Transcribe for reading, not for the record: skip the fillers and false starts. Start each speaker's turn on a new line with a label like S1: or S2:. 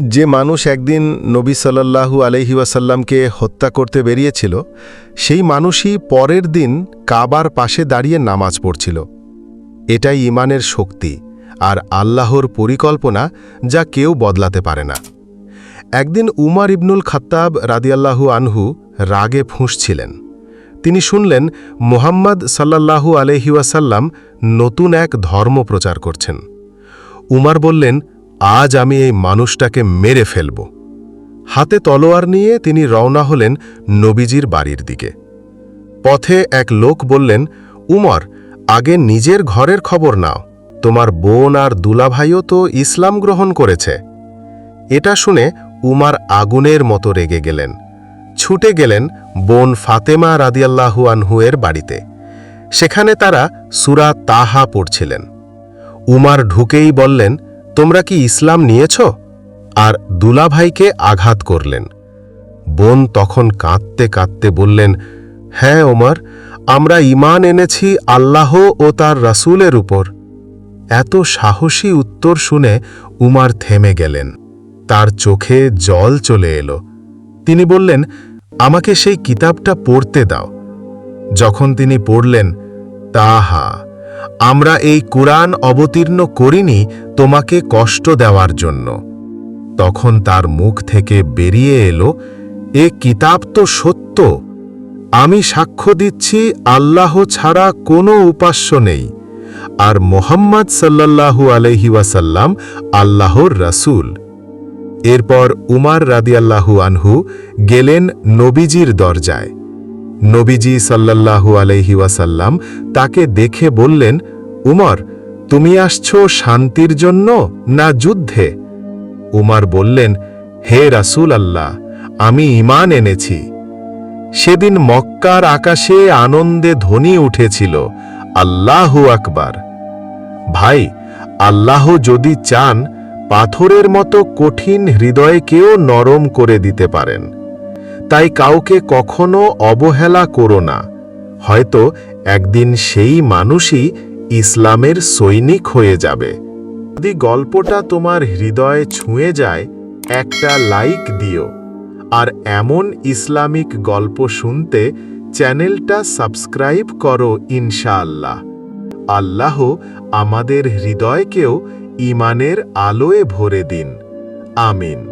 S1: যে মানুষ একদিন নবী সাল্লাল্লাহু আলাইহি ওয়াসাল্লামকে হত্যা করতে বেরিয়েছিল, সেই মানুষই পরের দিন কাবার পাশে দাঁড়িয়ে নামাজ পড়ছিল। এটাই ঈমানের শক্তি আর আল্লাহর পরিকল্পনা, যা কেউ বদলাতে পারে না। একদিন উমর ইবনুল খাত্তাব রাদিয়াল্লাহু আনহু রাগে ফুঁসছিলেন। তিনি শুনলেন মুহাম্মদ সাল্লাল্লাহু আলাইহি ওয়াসাল্লাম নতুন এক ধর্ম প্রচার করছেন। উমর বললেন, আজ আমি এই মানুষটাকে মেরে ফেলব। হাতে তলোয়ার নিয়ে তিনি রওনা হলেন নবীজির বাড়ির দিকে। পথে এক লোক বললেন, উমর, আগে নিজের ঘরের খবর নাও, তোমার বোন আর দুলাভাইও তো ইসলাম গ্রহণ করেছে। এটা শুনে উমর আগুনের মতো রেগে গেলেন। ছুটে গেলেন বোন ফাতেমা রাদিয়াল্লাহু আনহু-এর বাড়িতে। সেখানে তারা সূরা তাহা পড়ছিলেন। উমর ঢুকেই বললেন, তোমরা কি ইসলাম নিয়েছ? আর দুলাভাইকে আঘাত করলেন। বোন তখন কাঁদতে কাঁদতে বললেন, হ্যাঁ ওমর, আমরা ঈমান এনেছি আল্লাহ ও তার রাসূলের উপর। এত সাহসী উত্তর শুনে উমর থেমে গেলেন। তার চোখে জল চলে এলো। তিনি বললেন, আমাকে সেই কিতাবটা পড়তে দাও। যখন তিনি পড়লেন, তাহা, আমরা এই কুরআন অবতীর্ণ করিনি তোমাকে কষ্ট দেওয়ার জন্য। তখন তার মুখ থেকে বেরিয়ে এলো, এ কিতাব তো সত্য। আমি সাক্ষ্য দিচ্ছি আল্লাহ ছাড়া কোনো উপাস্য নেই, আর মুহাম্মদ সাল্লাল্লাহু আলাইহি ওয়াসাল্লাম আল্লাহর রাসূল। এরপর উমর রাদিয়াল্লাহু আনহু গেলেন নবীজির দরজায়। নবীজি সাল্লাল্লাহু আলাইহি ওয়াসাল্লাম তাকে দেখে বললেন, উমর, তুমি আসছো শান্তির জন্য না যুদ্ধে? উমর বললেন, হে রাসূল আল্লাহ, আমি ঈমান এনেছি। সেদিন মক্কার আকাশে আনন্দে ধ্বনি উঠেছিল, আল্লাহু আকবার। ভাই, আল্লাহ যদি চান, পাথরের মতো কঠিন হৃদয়কেও নরম করে দিতে পারেন। তাই কাউকে কখনো অবহেলা করো না, হয়তো একদিন সেই মানুষই ইসলামের সৈনিক হয়ে যাবে। যদি গল্পটা তোমার হৃদয়ে ছুঁয়ে যায়, একটা লাইক দিও। আর এমন ইসলামিক গল্প শুনতে চ্যানেলটা সাবস্ক্রাইব করো ইনশাআল্লাহ। আল্লাহ আমাদের হৃদয়কেও ঈমানের আলোয় ভরে দিন। আমিন।